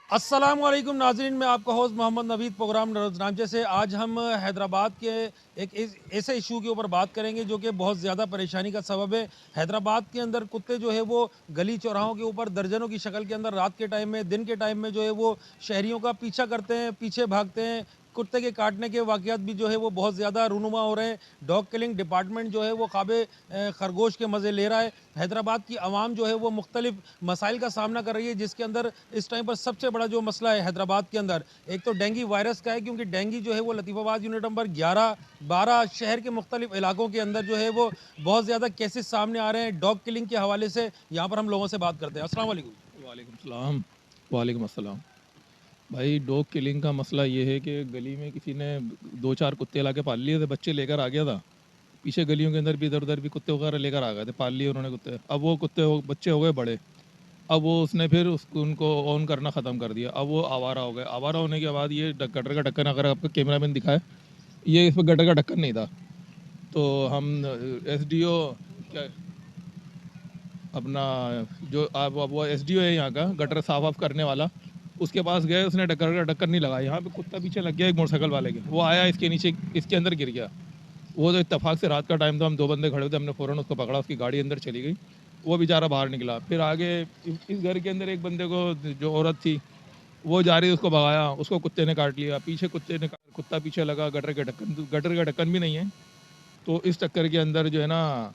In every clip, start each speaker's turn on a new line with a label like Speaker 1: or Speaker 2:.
Speaker 1: अस्सलामुअलैकुम नाज़रीन, मैं आपका होस्ट मोहम्मद नवीद प्रोग्राम रोज़नामचे से। आज हम हैदराबाद के एक ऐसे इशू के ऊपर बात करेंगे जो कि बहुत ज़्यादा परेशानी का सबब है। हैदराबाद के अंदर कुत्ते जो है वो गली चौराहों के ऊपर दर्जनों की शक्ल के अंदर रात के टाइम में, दिन के टाइम में जो है वो शहरियों का पीछा करते हैं, पीछे भागते हैं। कुत्ते के काटने के वाक़यात भी जो है वो बहुत ज़्यादा रूनुमा हो रहे हैं। डॉग किलिंग डिपार्टमेंट जो है वो ख़ाबे खरगोश के मज़े ले रहा है। हैदराबाद की आवाम जो है वो मुख्तलिफ मसाइल का सामना कर रही है, जिसके अंदर इस टाइम पर सबसे बड़ा जो मसला है हैदराबाद के अंदर, एक तो डेंगू वायरस का है, क्योंकि डेंगू जो है वो लतीफ़ाबाद यूनिट नंबर 11, 12 शहर के मुख्तलिफ इलाकों के अंदर जो है वो बहुत ज़्यादा केसेस सामने आ रहे हैं डॉग किलिंग के हवाले से। यहाँ पर हम लोगों से बात करते हैं। अस्सलाम वालेकुम।
Speaker 2: वालेकुम सलाम। वालेकुम अस्सलाम। भाई डॉग किलिंग का मसला ये है कि गली में किसी ने दो चार कुत्ते ला के पाल लिए थे, बच्चे लेकर आ गया था। पीछे गलियों के अंदर भी इधर उधर भी कुत्ते वगैरह लेकर आ गए थे, पाल लिए उन्होंने कुत्ते। अब वो बच्चे हो गए बड़े। अब वो उसने फिर उनको ऑन करना ख़त्म कर दिया। अब वो आवारा हो गए। आवारा होने के बाद ये गटर का ढक्कन, अगर आपका कैमरा मैन दिखाए, ये इस पर गटर का ढक्कन नहीं था। तो हम एसडीओ क्या अपना जो आप वो एसडीओ है यहाँ का, गटर साफ ऑफ करने वाला, उसके पास गए। उसने ढक्कन नहीं लगा। यहाँ पे कुत्ता पीछे लग गया एक मोटरसाइकिल वाले के, वो आया इसके नीचे, इसके अंदर गिर गया। वो तो इत्तेफाक से रात का टाइम था, हम दो बंदे खड़े थे, हमने फ़ौरन उसको पकड़ा, उसकी गाड़ी अंदर चली गई, वो बेचारा बाहर निकला। फिर आगे इस घर के अंदर एक बंदे को, जो औरत थी, वो जा रही, उसको भगाया, उसको कुत्ते ने काट लिया। पीछे कुत्ता पीछे लगा, गटर का ढक्कन भी नहीं है। तो इस चक्कर के अंदर जो है ना,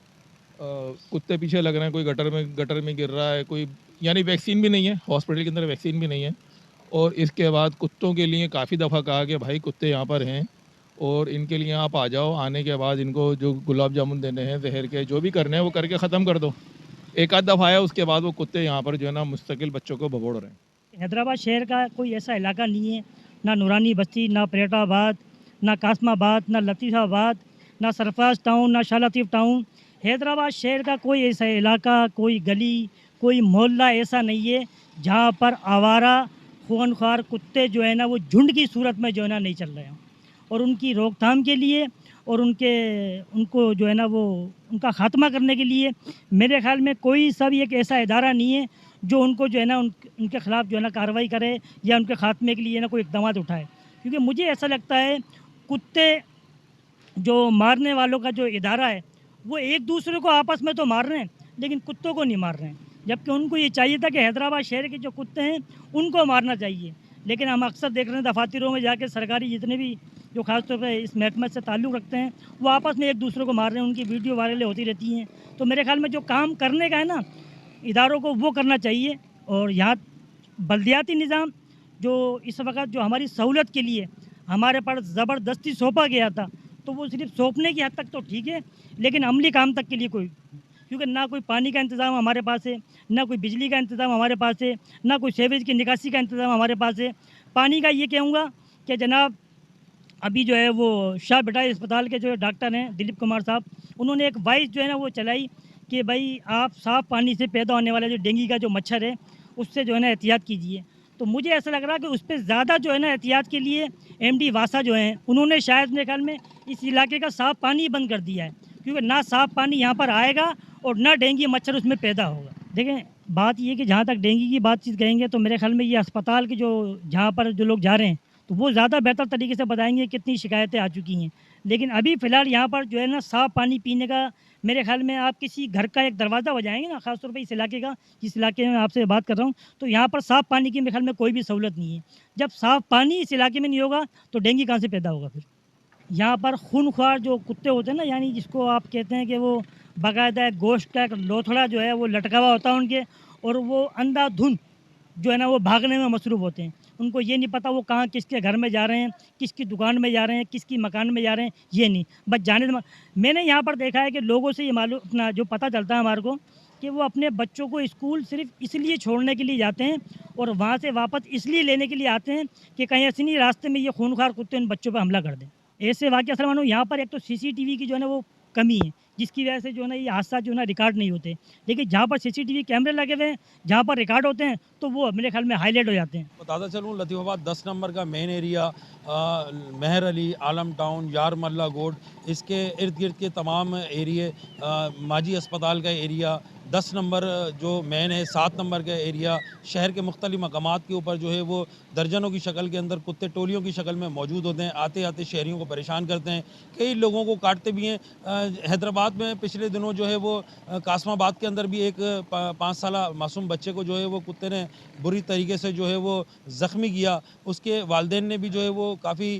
Speaker 2: कुत्ते पीछे लग रहे हैं, कोई गटर में गिर रहा है, कोई, यानी वैक्सीन भी नहीं है, हॉस्पिटल के अंदर वैक्सीन भी नहीं है। और इसके बाद कुत्तों के लिए काफ़ी दफ़ा कहा कि भाई कुत्ते यहाँ पर हैं और इनके लिए आप आ जाओ। आने के बाद इनको जो गुलाब जामुन देने हैं, जहर के जो भी करने हैं, वो करके ख़त्म कर दो। एक आध दफ़ा आया, उसके बाद वो कुत्ते यहाँ पर जो है ना मुस्तकिल बच्चों को भगोड़ रहे हैं।
Speaker 3: हैदराबाद शहर का कोई ऐसा इलाका नहीं है, ना नूरानी बस्ती, ना परेटाबाद, ना कासमाबाद, ना लतीफ़ाबाद, ना सरफराज टाउन, ना शाह लतीफ़ टाउन। हैदराबाद शहर का कोई ऐसा इलाका, कोई गली, कोई मोहल्ला ऐसा नहीं है जहाँ पर आवारा खूंखार कुत्ते जो है ना वो झुंड की सूरत में जो है ना नहीं चल रहे हों। और उनकी रोकथाम के लिए और उनको जो है ना वो उनका ख़ात्मा करने के लिए मेरे ख़्याल में कोई सा भी एक ऐसा इदारा नहीं है जो उनको जो है ना उनके ख़िलाफ़ जो है ना कार्रवाई करे या उनके ख़ात्मे के लिए ना कोई इक़दाम उठाए। क्योंकि मुझे ऐसा लगता है कुत्ते जो मारने वालों का जो इदारा है वो एक दूसरे को आपस में तो मार रहे हैं, लेकिन कुत्तों को नहीं मार रहे हैं। जबकि उनको ये चाहिए था कि हैदराबाद शहर के जो कुत्ते हैं उनको मारना चाहिए। लेकिन हम अक्सर देख रहे हैं दफातरों में जाके सरकारी जितने भी जो खासतौर पर इस महकमे से ताल्लुक़ रखते हैं वो आपस में एक दूसरे को मार रहे हैं, उनकी वीडियो वायरल होती रहती हैं। तो मेरे ख्याल में जो काम करने का है ना इदारों को वो करना चाहिए। और यहाँ बल्दियाती निज़ाम जो इस वक्त जो हमारी सहूलत के लिए हमारे पास ज़बरदस्ती सौंपा गया था, तो वो सिर्फ सौंपने की हद तक तो ठीक है, लेकिन अमली काम तक के लिए कोई, क्योंकि ना कोई पानी का इंतज़ाम हमारे पास है, ना कोई बिजली का इंतज़ाम हमारे पास है, ना कोई सीवरेज की निकासी का इंतज़ाम हमारे पास है। पानी का ये कहूँगा कि जनाब अभी जो है वो शाह बेटाई अस्पताल के जो डॉक्टर हैं दिलीप कुमार साहब, उन्होंने एक वाइस जो है ना वो चलाई कि भाई आप साफ़ पानी से पैदा होने वाला जो डेंगू का जो मच्छर है उससे जो है ना एहतियात कीजिए। तो मुझे ऐसा लग रहा है कि उस पर ज़्यादा जो है ना एहतियात के लिए एमडी वासा जो हैं उन्होंने शायद मेरे ख्याल में इस इलाके का साफ़ पानी ही बंद कर दिया है, क्योंकि ना साफ़ पानी यहाँ पर आएगा और ना डेंगू मच्छर उसमें पैदा होगा। देखें, बात ये कि जहाँ तक डेंगू की बातचीत कहेंगे तो मेरे ख्याल में ये अस्पताल के जो जहाँ पर जो लोग जा रहे हैं तो वो ज़्यादा बेहतर तरीके से बताएंगे कितनी शिकायतें आ चुकी हैं। लेकिन अभी फ़िलहाल यहाँ पर जो है ना साफ़ पानी पीने का मेरे ख़्याल में आप किसी घर का एक दरवाज़ा बजाएँगे ना, ख़ास तौर पे इस इलाके का, जिस इलाके में आपसे बात कर रहा हूँ, तो यहाँ पर साफ़ पानी की मेरे ख़्याल में कोई भी सहूलत नहीं है। जब साफ़ पानी इस इलाके में नहीं होगा तो डेंगू कहाँ से पैदा होगा फिर? यहाँ पर खूनख्वार जो कुत्ते होते हैं ना, यानी जिसको आप कहते हैं कि वो बाकायदा एक गोश्त का एक लोथड़ा जो है वो लटका हुआ होता है उनके, और वो अंधाधुंध जो है ना वो भागने में मसरूफ़ होते हैं। उनको ये नहीं पता वो कहाँ किसके घर में जा रहे हैं, किसकी दुकान में जा रहे हैं, किसकी मकान में जा रहे हैं, ये नहीं। बस मैंने यहाँ पर देखा है कि लोगों से ये मालूम अपना जो पता चलता है हमारे को कि वो अपने बच्चों को स्कूल सिर्फ़ इसलिए छोड़ने के लिए जाते हैं और वहाँ से वापस इसलिए लेने के लिए आते हैं कि कहीं ऐसे नहीं रास्ते में ये खूनखार कुत्ते उन बच्चों पर हमला कर दें। ऐसे वाक़या असल मानो यहाँ पर एक तो सीसीटीवी की जो है ना वो कमी है, जिसकी वजह से जो है ना ये हादसा जो है ना रिकॉर्ड नहीं होते। लेकिन जहाँ पर सीसीटीवी कैमरे लगे हुए हैं, जहाँ पर रिकॉर्ड होते हैं, तो वो मेरे ख़्याल में हाईलाइट हो जाते हैं।
Speaker 1: बताता चलूँ, लतीफ़ाबाद 10 नंबर का मेन एरिया, मेहर अली, आलम टाउन, यार मल्ला गोड, इसके इर्द गिर्द के तमाम एरिए, माजी अस्पताल का एरिया, 10 नंबर जो मेन है, 7 नंबर का एरिया, शहर के मुख्तलिफ मकामात के ऊपर जो है वो दर्जनों की शक्ल के अंदर कुत्ते टोलियों की शक्ल में मौजूद होते हैं। आते आते शहरियों को परेशान करते हैं, कई लोगों को काटते भी हैं। हैदराबाद में पिछले दिनों जो है वो कासमाबाद के अंदर भी एक 5 साला मासूम बच्चे को जो है वो कुत्ते ने बुरी तरीके से जो है वो ज़ख्मी किया। उसके वालिदैन ने भी जो है वो काफ़ी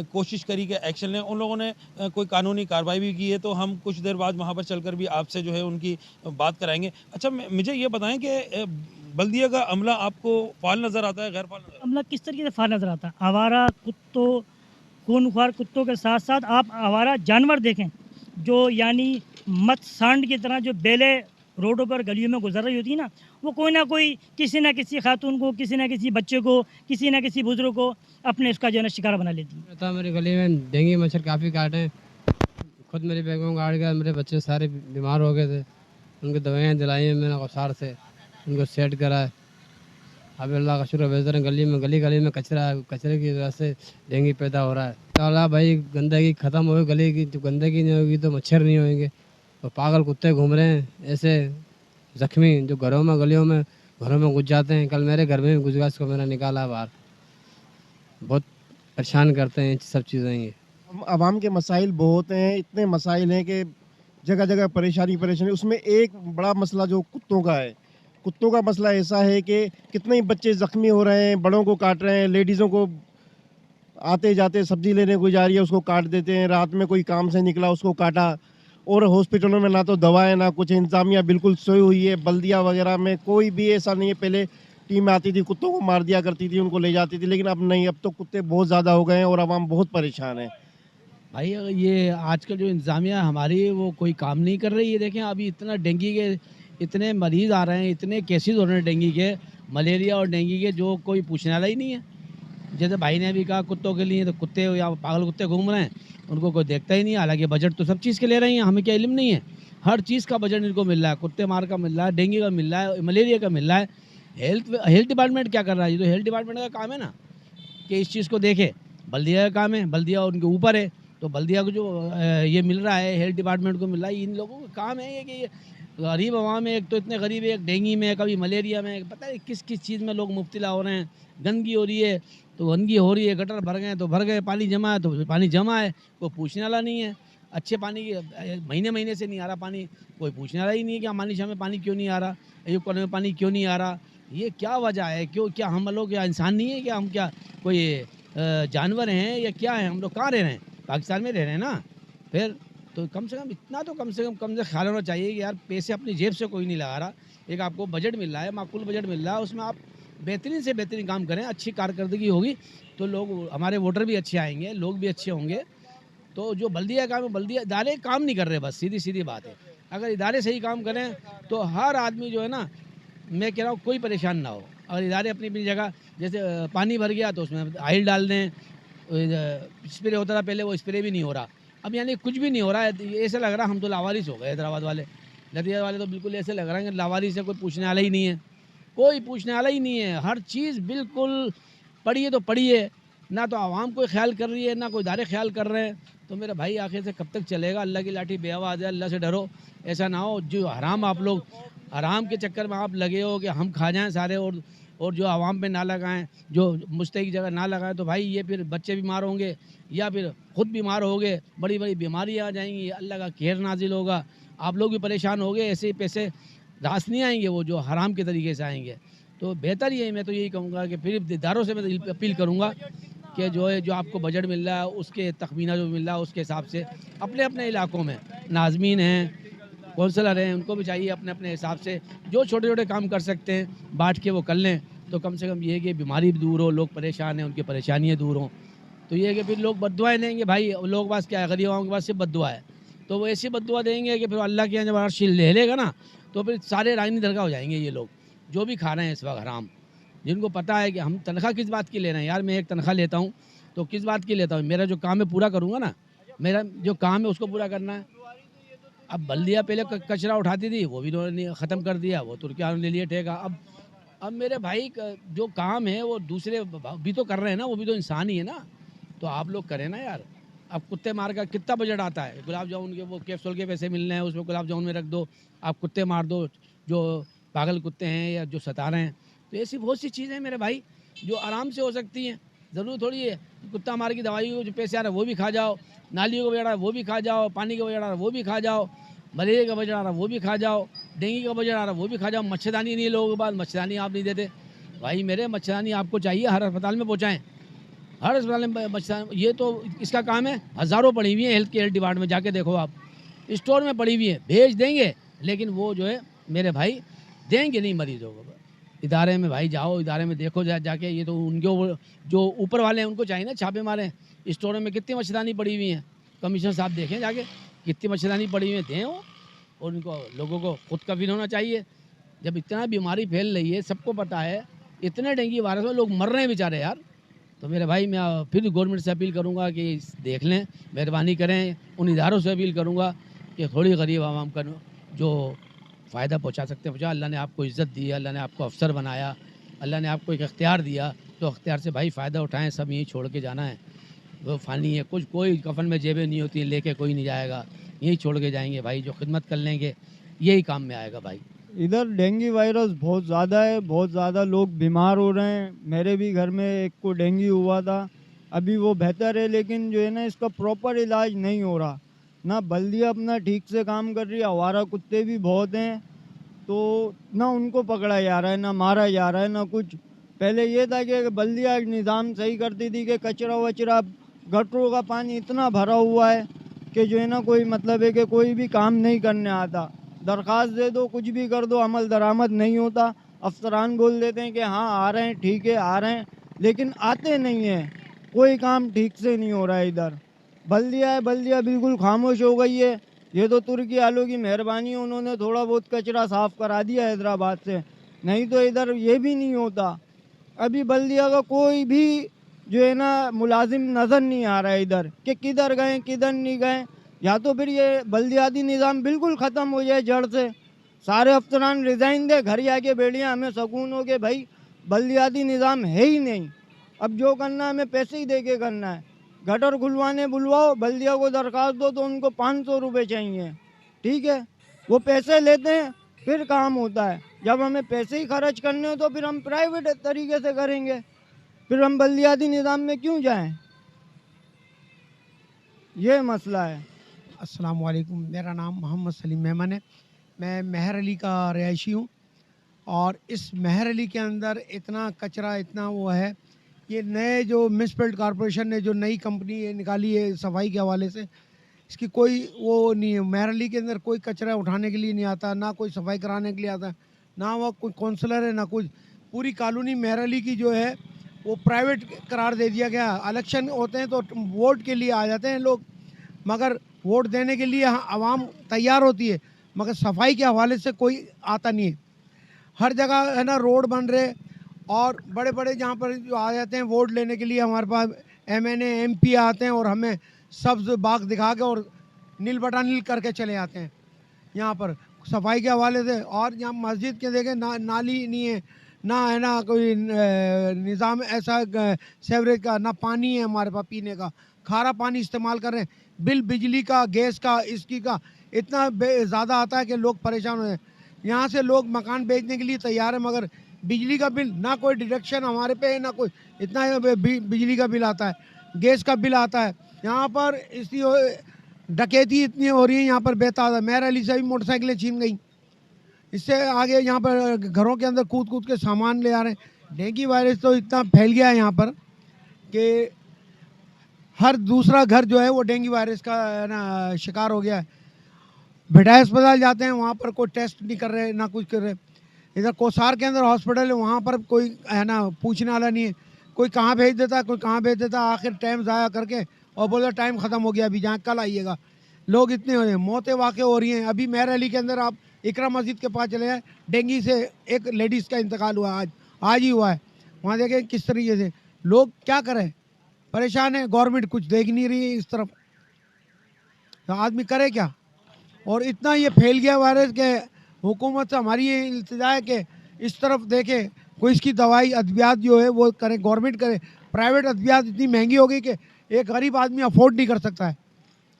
Speaker 1: कोशिश करी कि एक्शन लें। उन लोगों ने कोई कानूनी कार्रवाई भी की है, तो हम कुछ देर बाद वहाँ पर चलकर भी आपसे जो है उनकी बात कराएँगे। अच्छा, मुझे ये बताएँ कि बल्दिया का अमला आपको फ़ाल नज़र आता है, गैर फ़ाल नज़र आता
Speaker 3: अमला किस तरीके से फार नज़र आता है? आवारा कुत्तों, खूनख्वार कुत्तों के साथ साथ आप आवारा जानवर देखें, जो यानी मत सांड की तरह जो बेलें रोडों पर गलियों में गुजर रही होती है ना, वो कोई ना कोई किसी न किसी खातून को, किसी न किसी बच्चे को, किसी न किसी बुजुर्ग को अपने उसका जो है ना शिकार बना लेती है।
Speaker 4: था मेरी गली में डेंगू मच्छर काफ़ी काटे हैं। खुद मेरी बेगम काट गया, मेरे बच्चे सारे बीमार हो गए थे। उनको दवाइयाँ दिलाई हैं मैंने औसार से, उनको सेट करा है। अब अल्लाह का शुक्र बेहतर गली में गली में कचरा है, कचरे की वजह से डेंगू पैदा हो रहा है। तो अल्लाह भाई गंदगी ख़त्म होगी गली की, तो गंदगी नहीं होगी तो मच्छर नहीं होंगे। और पागल कुत्ते घूम रहे हैं ऐसे जख्मी, जो घरों में गलियों में घरों में घुस जाते हैं। कल मेरे घर में भी घुस गया, इसको मैंने निकाला बाहर। बहुत परेशान करते हैं सब चीज़ें ये।
Speaker 5: आवाम के मसाइल बहुत हैं, इतने मसाइल हैं कि जगह जगह परेशानी परेशानी। उसमें एक बड़ा मसला जो कुत्तों का है, कुत्तों का मसला ऐसा है कि कितने ही बच्चे ज़ख्मी हो रहे हैं, बड़ों को काट रहे हैं, लेडीज़ों को आते जाते सब्जी लेने कोई जा रही है उसको काट देते हैं, रात में कोई काम से निकला उसको काटा। और हॉस्पिटलों में ना तो दवाएं ना कुछ, इंतज़ामिया बिल्कुल सोई हुई है। बल्दिया वगैरह में कोई भी ऐसा नहीं है। पहले टीम आती थी, कुत्तों को मार दिया करती थी, उनको ले जाती थी, लेकिन अब नहीं। अब तो कुत्ते बहुत ज़्यादा हो गए हैं और आवाम बहुत परेशान है।
Speaker 6: भाई ये आजकल जो इंतज़ामिया हमारी वो कोई काम नहीं कर रही है। देखें अभी इतना डेंगू के इतने मरीज़ आ रहे हैं, इतने केसेस हो रहे हैं डेंगू के, मलेरिया और डेंगू के, जो कोई पूछने वाला ही नहीं है। जैसे भाई ने भी कहा कुत्तों के लिए, तो कुत्ते या पागल कुत्ते घूम रहे हैं, उनको कोई देखता ही नहीं है। हालांकि बजट तो सब चीज़ के ले रहे हैं, हमें क्या इल्म नहीं है। हर चीज़ का बजट इनको मिल रहा है, कुत्ते मार का मिल रहा है, डेंगू का मिल रहा है, मलेरिया का मिल रहा है। हेल्थ डिपार्टमेंट क्या कर रहा है? ये तो हेल्थ डिपार्टमेंट का काम है ना कि इस चीज़ को देखे। बल्दिया का काम है, बल्दिया उनके ऊपर है, तो बल्दिया को जो ये मिल रहा है, हेल्थ डिपार्टमेंट को मिल रहा है। इन लोगों का काम है ये कि ये गरीब आवाम में, एक तो इतने गरीब है, एक डेंगू में, कभी मलेरिया में, पता नहीं किस किस चीज़ में लोग मुब्तला हो रहे हैं। गंदगी हो रही है तो गंदगी हो रही है, गटर भर गए तो भर गए, पानी जमा है तो पानी जमा है, कोई पूछने वाला नहीं है। अच्छे पानी की महीने महीने से नहीं आ रहा पानी, कोई पूछने वाला ही नहीं है कि हमारी शाह में पानी क्यों नहीं आ रहा, अयूब कॉलोनी में पानी क्यों नहीं आ रहा। ये क्या वजह है? क्यों? क्या हम लोग क्या इंसान नहीं है? क्या हम क्या कोई जानवर हैं या क्या है? हम लोग कहाँ रह रहे हैं? पाकिस्तान में रह रहे हैं ना। फिर तो कम से कम इतना तो कम से कम ख्याल होना चाहिए कि यार पैसे अपनी जेब से कोई नहीं लगा रहा। एक आपको बजट मिल रहा है, माकूल बजट मिल रहा है, उसमें आप बेहतरीन से बेहतरीन काम करें, अच्छी कारकर्दगी होगी तो लोग, हमारे वोटर भी अच्छे आएंगे, लोग भी अच्छे होंगे। तो जो बल्दिया काम है, बल्दिया इदारे काम नहीं कर रहे, बस सीधी सीधी बात है। अगर इदारे सही काम करें तो हर आदमी जो है ना, मैं कह रहा हूँ कोई परेशान ना हो। अगर इदारे अपनी अपनी जगह, जैसे पानी भर गया तो उसमें आयल डाल दें, स्प्रे होता था पहले, वो स्प्रे भी नहीं हो रहा अब, यानी कुछ भी नहीं हो रहा है। ऐसे लग रहा है हम तो लावारिस हो गए। हैदराबाद वाले, लतिया वाले तो बिल्कुल ऐसे लग रहा है कि लावारिस से कोई पूछने वाला ही नहीं है, कोई पूछने वाला ही नहीं है। हर चीज़ बिल्कुल पड़ी है तो पड़ी है, ना तो आवाम कोई ख्याल कर रही है, ना कोई इदारे ख्याल कर रहे हैं। तो मेरे भाई आखिर से कब तक चलेगा? अल्लाह की लाठी बेहवा आ जाए, अल्लाह से डरो। ऐसा ना हो जो हराम, आप लोग हराम के चक्कर में आप लगे हो कि हम खा जाएं सारे, और जो आवाम पे ना लगाएं, जो मुस्तैक की जगह ना लगाएं, तो भाई ये फिर बच्चे बीमार होंगे या फिर खुद बीमार होंगे, बड़ी बड़ी बीमारियाँ आ जाएंगी, अल्लाह का कहर नाजिल होगा, आप लोग भी परेशान होंगे। ऐसे ही पैसे रास नहीं आएंगे, वो जो हराम के तरीके से आएंगे। तो बेहतर ये है, मैं तो यही कहूँगा कि फिर इदारों से मैं तो अपील करूँगा कि जो है, जो आपको बजट मिल रहा है, उसके तखमीना जो मिल रहा है उसके हिसाब से अपने अपने इलाकों में नाज़मीन हैं, कौंसलर हैं, उनको भी चाहिए अपने अपने हिसाब से जो छोटे छोटे काम कर सकते हैं बांट के वो कर लें। तो कम से कम ये है कि बीमारी भी दूर हो, लोग परेशान हैं उनकी परेशानियाँ दूर हों। तो ये है कि फिर लोग बद्दुआएँ देंगे। भाई लोगों के पास क्या है? गरीबों के पास सिर्फ बद्दुआ है, तो वो ऐसी बद्दुआ देंगे कि फिर अल्लाह के यहाँ जब अर्श ले लेगा ना, तो फिर सारे रानी दरगाह हो जाएंगे। ये लोग जो भी खा रहे हैं इस वक्त हराम, जिनको पता है कि हम तनख्वाह किस बात की ले रहे हैं। यार मैं एक तनख्वाह लेता हूँ तो किस बात की लेता हूँ? मेरा जो काम है पूरा करूँगा ना, मेरा जो काम है उसको पूरा करना है। अब बल्दिया पहले कचरा उठाती थी, वो भी उन्होंने ख़त्म कर दिया, वो तुर्किया ने लिए ठेका। अब मेरे भाई जो काम है वो दूसरे भी तो कर रहे हैं ना, वो भी तो इंसान ही है ना। तो आप लोग करें ना यार। अब कुत्ते मार का कितना बजट आता है? गुलाब जामुन के वो कैप्सूल के पैसे मिलने हैं, उसमें गुलाब जामुन में रख दो, आप कुत्ते मार दो, जो पागल कुत्ते हैं या जो सता रहे हैं। तो ऐसी बहुत सी चीज़ें मेरे भाई जो आराम से हो सकती हैं। ज़रूर थोड़ी है कि कुत्ता मार की दवाई को जो पैसे आ रहा है वो भी खा जाओ, नालियों का बजट आ रहा है वो भी खा जाओ, पानी का बजट आ रहा है वो भी खा जाओ, मलेरिया का बजट आ रहा है वो भी खा जाओ, डेंगू का बजट आ रहा है वो भी खा जाओ। मच्छरदानी नहीं है लोगों के पास, मच्छरदानी आप नहीं देते। भाई मेरे मच्छरदानी आपको चाहिए, हर अस्पताल में पहुँचाएँ, हर अस्पताल में मच्छरदानी। ये तो इसका काम है। हज़ारों पड़ी हुई हैं हेल्थ केयर डिपार्टमेंट में, जाके देखो आप, स्टोर में पड़ी हुई है, भेज देंगे, लेकिन वो जो है मेरे भाई देंगे नहीं मरीजों को। इदारे में भाई जाओ, इदारे में देखो जाके, ये तो उनके जो ऊपर वाले हैं उनको चाहिए ना छापे मारें। स्टोरों में कितनी मच्छरदानी पड़ी हुई हैं, कमिश्नर साहब देखें जाके कितनी मच्छरदानी पड़ी हुई है, दें वो। और उनको लोगों को खुद का फील होना चाहिए। जब इतना बीमारी फैल रही है, सबको पता है, इतने डेंगू वायरस में लोग मर रहे हैं बेचारे यार। तो मेरे भाई मैं फिर गवर्नमेंट से अपील करूंगा कि देख लें, मेहरबानी करें। उन इदारों से अपील करूंगा कि थोड़ी गरीब आवाम का जो फ़ायदा पहुंचा सकते हैं पहुंचा। अल्लाह ने आपको इज़्ज़त दी है, अल्लाह ने आपको अफसर बनाया, अल्लाह ने आपको एक अख्तियार दिया, तो अख्तियार से भाई फ़ायदा उठाएं। सब यहीं छोड़ के जाना है, वो फ़ानी है। कुछ कोई कफन में जेबें नहीं होती, लेके कोई नहीं जाएगा, यहीं छोड़ के जाएंगे भाई। जो खिदमत कर लेंगे यही काम में आएगा भाई।
Speaker 7: इधर डेंगू वायरस बहुत ज़्यादा है, बहुत ज़्यादा लोग बीमार हो रहे हैं। मेरे भी घर में एक को डेंगू हुआ था, अभी वो बेहतर है, लेकिन जो है ना इसका प्रॉपर इलाज नहीं हो रहा। ना बल्दिया अपना ठीक से काम कर रही है, आवारा कुत्ते भी बहुत हैं, तो ना उनको पकड़ा जा रहा है, ना मारा जा रहा है, ना कुछ। पहले ये था कि बल्दिया एक निज़ाम सही करती थी कि कचरा वचरा, गटरों का पानी इतना भरा हुआ है कि जो है ना कोई मतलब है कि कोई भी काम नहीं करने आता। दरख्वास्त दे दो, कुछ भी कर दो, अमल दरामद नहीं होता। अफसरान बोल देते हैं कि हाँ आ रहे हैं, ठीक है आ रहे हैं, लेकिन आते नहीं हैं। कोई काम ठीक से नहीं हो रहा है इधर। बल्दिया है, बल्दिया बिल्कुल खामोश हो गई है। ये तो तुर्की आलो की मेहरबानी है, उन्होंने थोड़ा बहुत कचरा साफ़ करा दिया हैदराबाद से, नहीं तो इधर ये भी नहीं होता। अभी बल्दिया का कोई भी जो है ना मुलाजिम नज़र नहीं आ रहा है इधर, कि किधर गए किधर नहीं गए। या तो फिर ये बल्दियाती निज़ाम बिल्कुल ख़त्म हो जाए जड़ से, सारे अफसरान रिज़ाइन दे, घर जाके बैठिए, हमें सुकून हो के भाई बल्दियाती निज़ाम है ही नहीं। अब जो करना है हमें पैसे ही दे के करना है। गटर खुलवाने बुलवाओ, बल्दिया को दरख्वास्त दो तो उनको 500 रुपये चाहिए, ठीक है, वो पैसे लेते हैं, फिर काम होता है। जब हमें पैसे ही खर्च करने हो तो फिर हम प्राइवेट तरीके से करेंगे, फिर हम बल्दियाती निज़ाम में क्यों जाएं? ये मसला है।
Speaker 8: अस्सलाम वालेकुम, मेरा नाम मोहम्मद सलीम मेमन है। मैं महर अली का रिहायशी हूँ, और इस महर अली के अंदर इतना कचरा, इतना वो है। ये नए जो म्यूनसिपल कॉरपोरेशन ने जो नई कंपनी ये निकाली है सफाई के हवाले से, इसकी कोई वो नहीं है। महर अली के अंदर कोई कचरा उठाने के लिए नहीं आता, ना कोई सफाई कराने के लिए आता, ना वो कोई काउंसलर है, ना कुछ। पूरी कॉलोनी महर अली की जो है वो प्राइवेट करार दे दिया गया। इलेक्शन होते हैं तो वोट के लिए आ जाते हैं लोग, मगर वोट देने के लिए आवाम तैयार होती है, मगर सफाई के हवाले से कोई आता नहीं है। हर जगह है ना रोड बन रहे, और बड़े बड़े जहाँ पर जो आ जाते हैं वोट लेने के लिए, हमारे पास MNA MP आते हैं और हमें सब्ज़ बाग दिखा के और नील बटा नील करके चले आते हैं यहाँ पर सफाई के हवाले से। और यहाँ मस्जिद के देखें ना, नाली नहीं है, ना है ना कोई निज़ाम ऐसा सेवरेज का, ना पानी है हमारे पास पीने का, खारा पानी इस्तेमाल कर रहे हैं। बिल बिजली का, गैस का, इसकी का इतना ज़्यादा आता है कि लोग परेशान हो रहे हैं। यहाँ से लोग मकान बेचने के लिए तैयार है, मगर बिजली का बिल ना कोई डिडक्शन हमारे पे है, ना कोई। इतना बिजली का बिल आता है, गैस का बिल आता है। यहाँ पर इसी डकैती इतनी हो रही है यहाँ पर बेतादा। महर अली से भी मोटरसाइकिलें छीन गई, इससे आगे यहाँ पर घरों के अंदर कूद कूद के सामान ले आ रहे हैं। डेंगू वायरस तो इतना फैल गया है यहाँ पर कि हर दूसरा घर जो है वो डेंगू वायरस का ना शिकार हो गया है। भिटाई अस्पताल जाते हैं, वहाँ पर कोई टेस्ट नहीं कर रहे, ना कुछ कर रहे। इधर कोसार के अंदर हॉस्पिटल है, वहाँ पर कोई है ना पूछने वाला नहीं है। कोई कहाँ भेज देता, कोई कहाँ भेज देता, आखिर टाइम ज़ाया करके और बोला टाइम ख़त्म हो गया, अभी जहाँ कल आइएगा। लोग इतने हो रहे हैं, मौतें वाक़ हो रही हैं। अभी महर अली के अंदर आप इकरा मस्जिद के पास चले जाएँ, डेंगू से एक लेडीज़ का इंतकाल हुआ, आज ही हुआ है। वहाँ देखें किस तरीके से लोग क्या करें, परेशान है। गवर्नमेंट कुछ देख नहीं रही है इस तरफ, तो आदमी करे क्या। और इतना ये फैल गया वायरस के हुकूमत से हमारी ये इल्तिजा है कि इस तरफ देखे, कोई इसकी दवाई अद्वियात जो है वो करे, गवर्नमेंट करे। प्राइवेट अद्वियात इतनी महंगी हो गई कि एक गरीब आदमी अफोर्ड नहीं कर सकता है,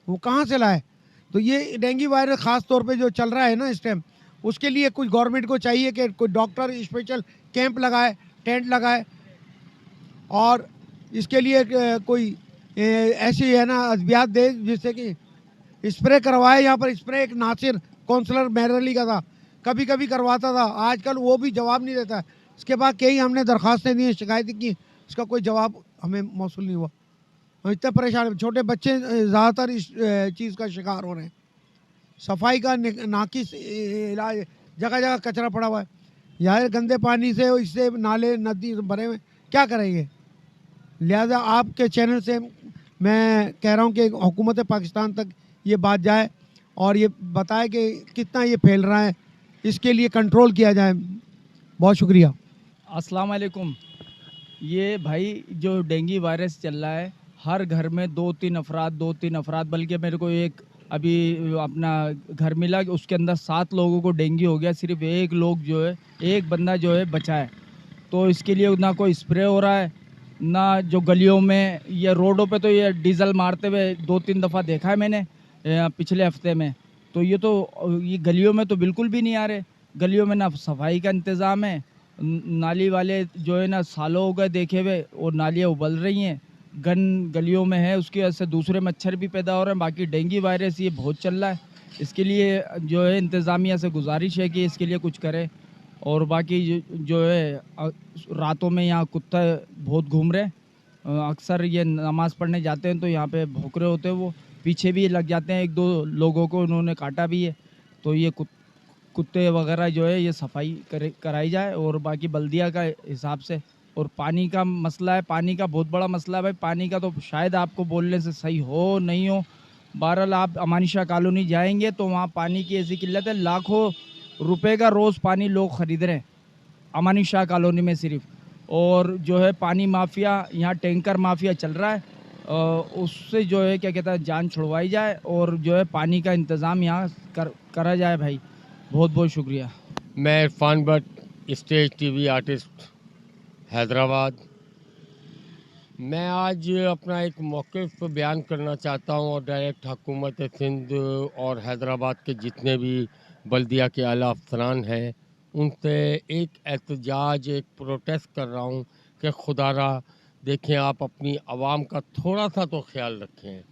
Speaker 8: वो कहाँ से लाए। तो ये डेंगू वायरस ख़ास तौर पे जो चल रहा है ना इस टाइम, उसके लिए कुछ गवर्नमेंट को चाहिए कि कोई डॉक्टर स्पेशल कैंप लगाए, टेंट लगाए, और इसके लिए कोई ऐसी है ना अद्वियात दे जिससे कि स्प्रे करवाए। यहाँ पर स्प्रे एक नासिर काउंसलर मेहरली का था, कभी कभी करवाता था, आजकल वो भी जवाब नहीं देता है। इसके बाद कई हमने दरख्वास्तें दी, शिकायतें की, इसका कोई जवाब हमें मौसूल नहीं हुआ। हम इतने परेशान, छोटे बच्चे ज़्यादातर इस चीज़ का शिकार हो रहे हैं। सफाई का नाकिस इलाज, जगह जगह कचरा पड़ा हुआ है। यहाँ गंदे पानी से, इससे नाले नदी भरे हुए, क्या करेंगे? लिहाजा आपके चैनल से मैं कह रहा हूँ कि हुकूमत पाकिस्तान तक ये बात जाए और ये बताए कि कितना ये फैल रहा है, इसके लिए कंट्रोल किया जाए। बहुत शुक्रिया।
Speaker 6: अस्सलाम वालेकुम। ये भाई जो डेंगू वायरस चल रहा है, हर घर में दो तीन अफराद, बल्कि मेरे को एक अभी अपना घर मिला कि उसके अंदर 7 लोगों को डेंगू हो गया, सिर्फ एक बंदा जो है बचा है। तो इसके लिए ना कोई स्प्रे हो रहा है, ना जो गलियों में या रोडों पे, तो ये डीजल मारते हुए 2-3 दफ़ा देखा है मैंने पिछले हफ्ते में। तो ये गलियों में तो बिल्कुल भी नहीं आ रहे। गलियों में ना सफाई का इंतज़ाम है, नाली वाले जो है ना सालों हो गए देखे हुए, और नालियाँ उबल रही हैं, गलियों में है, उसकी वजह से दूसरे मच्छर भी पैदा हो रहे हैं। बाकी डेंगू वायरस ये बहुत चल रहा है। इसके लिए जो है इंतज़ामिया से गुजारिश है कि इसके लिए कुछ करे। और बाकी जो है रातों में यहाँ कुत्ता बहुत घूम रहे, अक्सर ये नमाज़ पढ़ने जाते हैं तो यहाँ पे भौंक रहे होते हैं, वो पीछे भी लग जाते हैं, 1-2 लोगों को उन्होंने काटा भी है। तो ये कुत्ते वगैरह जो है ये सफाई कराई जाए, और बाकी बल्दिया का हिसाब से। और पानी का मसला है, पानी का बहुत बड़ा मसला है भाई। पानी का तो शायद आपको बोलने से सही हो नहीं हो, बहरहाल आप अमानी शाह कॉलोनी जाएंगे तो वहाँ पानी की ऐसी किल्लत है, लाखों रुपए का रोज़ पानी लोग ख़रीद रहे हैं अमानी शाह कॉलोनी में सिर्फ। और जो है पानी माफिया, यहाँ टैंकर माफिया चल रहा है, उससे जो है क्या कहता है जान छुड़वाई जाए, और जो है पानी का इंतज़ाम यहाँ करा जाए भाई। बहुत बहुत शुक्रिया।
Speaker 9: मैं Irfan Bhatt, stage TV artist, Hyderabad. मैं आज अपना एक मौक़िफ़ बयान करना चाहता हूँ, और डायरेक्ट हुकूमत सिंध और हैदराबाद के जितने भी बल्दिया के आला अफसरान हैं उनसे एक एहतजाज, एक प्रोटेस्ट कर रहा हूँ कि खुदारा देखें, आप अपनी आवाम का थोड़ा सा तो ख्याल रखें।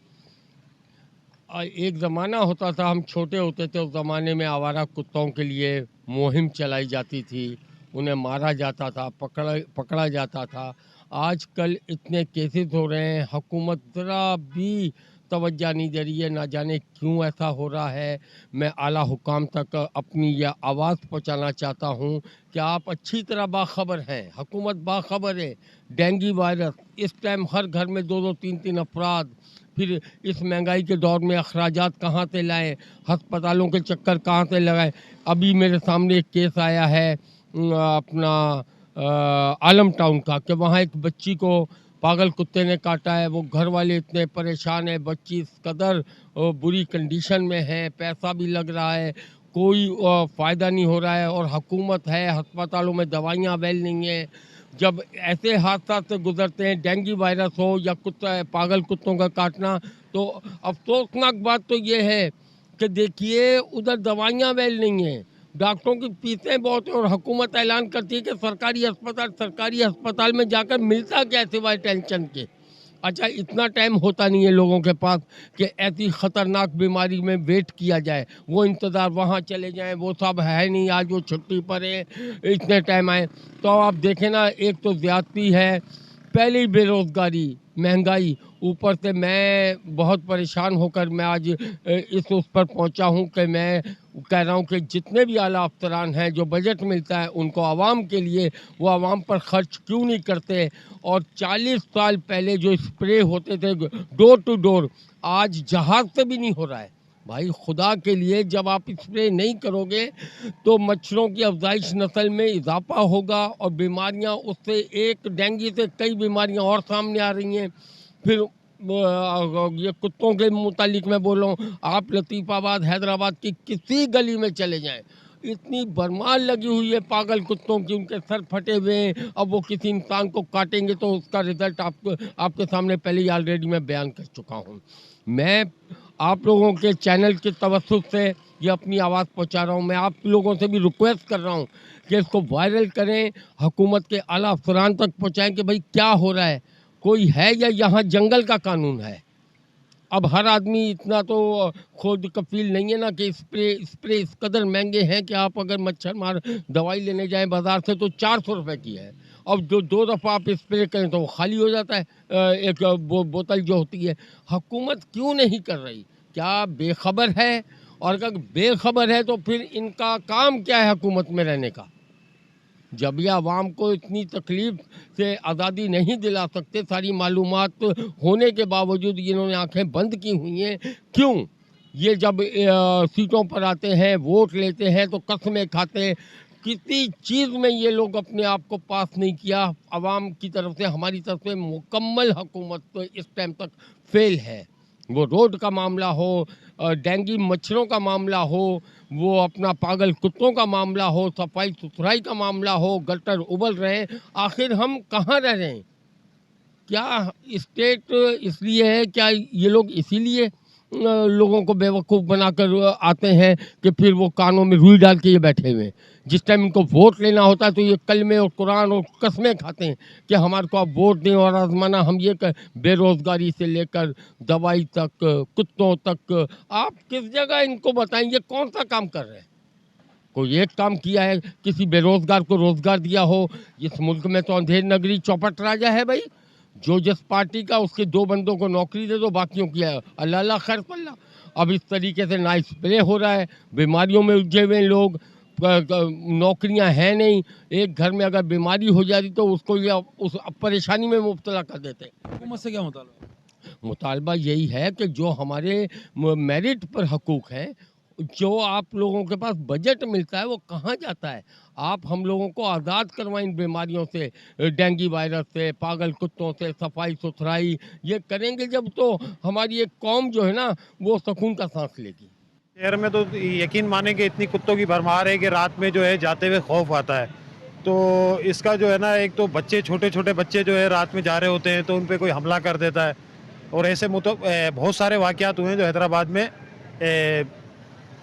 Speaker 9: एक ज़माना होता था, हम छोटे होते थे, उस ज़माने में आवारा कुत्तों के लिए मुहिम चलाई जाती थी, उन्हें मारा जाता था, पकड़ा जाता था। आजकल इतने केसेस हो रहे हैं, हुकूमत ज़रा भी तवज्जो नहीं दे रही है, ना जाने क्यों ऐसा हो रहा है। मैं आला हुकाम तक अपनी यह आवाज़ पहुंचाना चाहता हूं कि आप अच्छी तरह बाखबर हैं, हुकूमत बाखबर है। डेंगू वायरस इस टाइम हर घर में 2-2, 3-3 अफराद, फिर इस महंगाई के दौर में अखराजात कहाँ से लाएं, अस्पतालों के चक्कर कहाँ से लगाएं। अभी मेरे सामने एक केस आया है अपना आलम टाउन का, कि वहाँ एक बच्ची को पागल कुत्ते ने काटा है। वो घर वाले इतने परेशान हैं, बच्ची इस कदर बुरी कंडीशन में है, पैसा भी लग रहा है, कोई फ़ायदा नहीं हो रहा है, और हुकूमत है, अस्पतालों में दवाइयाँ अवेल नहीं हैं। जब ऐसे हादसा से गुजरते हैं, डेंगू वायरस हो या पागल कुत्तों का काटना, तो अफसोसनाक बात तो ये है कि देखिए उधर दवाइयाँ अवेल नहीं हैं, डॉक्टरों की फीसें बहुत हैं, और हुकूमत ऐलान करती है कि सरकारी अस्पताल में जाकर मिलता क्या है सिवाय टेंशन के। अच्छा, इतना टाइम होता नहीं है लोगों के पास कि ऐसी ख़तरनाक बीमारी में वेट किया जाए, वो इंतज़ार, वहाँ चले जाएं, वो सब है नहीं, आज वो छुट्टी पर है, इतने टाइम आए। तो आप देखें ना, एक तो ज़्यादती है, पहले ही बेरोज़गारी, महंगाई, ऊपर से मैं बहुत परेशान होकर मैं आज इस उस पर पहुंचा हूं कि मैं कह रहा हूं कि जितने भी आला अफसरान हैं, जो बजट मिलता है उनको आवाम के लिए, वो आवाम पर ख़र्च क्यों नहीं करते। और 40 साल पहले जो स्प्रे होते थे डोर टू डोर, आज जहाज़ से भी नहीं हो रहा है। भाई खुदा के लिए, जब आप स्प्रे नहीं करोगे तो मच्छरों की अफजाइश नस्ल में इजाफा होगा, और बीमारियां उससे, एक डेंगू से कई बीमारियां और सामने आ रही हैं। फिर ये कुत्तों के मुतालिक मैं बोल रहा हूँ, आप लतीफ़ाबाद, हैदराबाद की किसी गली में चले जाएं, इतनी भरमार लगी हुई है पागल कुत्तों की, उनके सर फटे हुए हैं। अब वो किसी इंसान को काटेंगे तो उसका रिज़ल्ट आपके सामने पहले ही ऑलरेडी मैं बयान कर चुका हूँ। मैं आप लोगों के चैनल के तवज्जुह से ये अपनी आवाज़ पहुंचा रहा हूं। मैं आप लोगों से भी रिक्वेस्ट कर रहा हूं कि इसको वायरल करें, हुकूमत के आला अफसरान तक पहुंचाएं कि भाई क्या हो रहा है, कोई है या यहाँ जंगल का कानून है। अब हर आदमी इतना तो खुद कफील नहीं है ना कि स्प्रे इस कदर महंगे हैं कि आप अगर मच्छर मार दवाई लेने जाएं बाज़ार से तो 400 रुपये की है। अब जो 2 दफ़ा आप स्प्रे करें तो वो खाली हो जाता है एक बोतल जो होती है। हुकूमत क्यों नहीं कर रही? क्या बेखबर है? और अगर बेखबर है तो फिर इनका काम क्या है हुकूमत में रहने का? जब ये आवाम को इतनी तकलीफ से आज़ादी नहीं दिला सकते, सारी मालूमात होने के बावजूद इन्होंने आंखें बंद की हुई हैं, क्यों? ये जब सीटों पर आते हैं, वोट लेते हैं तो कस्में खाते हैं। किसी चीज़ में ये लोग अपने आप को पास नहीं किया। आवाम की तरफ से, हमारी तरफ से मुकम्मल हुकूमत तो इस टाइम तक फेल है। वो रोड का मामला हो, डेंगू मच्छरों का मामला हो, वो अपना पागल कुत्तों का मामला हो, सफाई सुथराई का मामला हो, गटर उबल रहे हैं। आखिर हम कहाँ रह रहे हैं? क्या स्टेट इसलिए है? क्या ये लोग इसीलिए लोगों को बेवकूफ़ बनाकर आते हैं कि फिर वो कानों में रुई डाल के ये बैठे हुए हैं? जिस टाइम इनको वोट लेना होता है तो ये कलमे और कुरान और कस्में खाते हैं कि हमारे को आप वोट दें और आजमाना हम ये कर। बेरोज़गारी से लेकर दवाई तक, कुत्तों तक, आप किस जगह इनको बताएं ये कौन सा काम कर रहे हैं? कोई एक काम किया है, किसी बेरोज़गार को रोज़गार दिया हो? इस मुल्क में तो अंधेर नगरी चौपट राजा है भाई। जो जिस पार्टी का उसके 2 बंदों को नौकरी दे दो, बाकियों की अल्लाह अल्लाह खैर पल्ला। अब इस तरीके से ना स्प्रे हो रहा है, बीमारियों में उलझे हुए लोग, नौकरियां हैं नहीं। एक घर में अगर बीमारी हो जाती तो उसको ये उस परेशानी में मुब्तला कर देते।
Speaker 1: हुकूमत से क्या मुतालबा?
Speaker 9: मुतालबा यही है कि जो हमारे मेरिट पर हकूक़ हैं, जो आप लोगों के पास बजट मिलता है वो कहाँ जाता है? आप हम लोगों को आज़ाद करवाएं इन बीमारियों से, डेंगू वायरस से, पागल कुत्तों से, सफाई सुथराई। ये करेंगे जब तो हमारी एक कौम जो है ना वो सुकून का सांस लेगी।
Speaker 10: शहर में तो यकीन माने कि इतनी कुत्तों की भरमार है कि रात में जो है जाते हुए खौफ आता है। तो इसका जो है ना, एक तो बच्चे, छोटे छोटे बच्चे जो है रात में जा रहे होते हैं तो उन पे कोई हमला कर देता है। और ऐसे बहुत सारे वाक़यात हुए हैं जो हैदराबाद में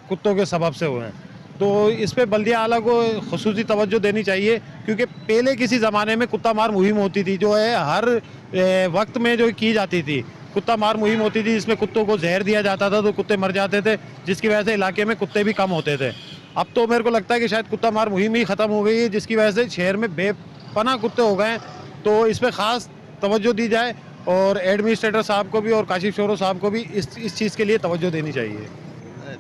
Speaker 10: कुत्तों के सबब से हुए हैं। तो इस पे बल्दिया आला को ख़ुसूसी तवज्जो देनी चाहिए, क्योंकि पहले किसी ज़माने में कुत्ता मार मुहिम होती थी जो है हर वक्त में जो की जाती थी। कुत्ता मार मुहिम होती थी, इसमें कुत्तों को जहर दिया जाता था तो कुत्ते मर जाते थे, जिसकी वजह से इलाके में कुत्ते भी कम होते थे। अब तो मेरे को लगता है कि शायद कुत्ता मार मुहिम ही ख़त्म हो गई है, जिसकी वजह से शहर में बेपनाह कुत्ते हो गए हैं। तो इस पर ख़ास तवज्जो दी जाए और एडमिनिस्ट्रेटर साहब को भी और काशिफ शोरो साहब को भी इस चीज़ के लिए तवज्जो देनी चाहिए।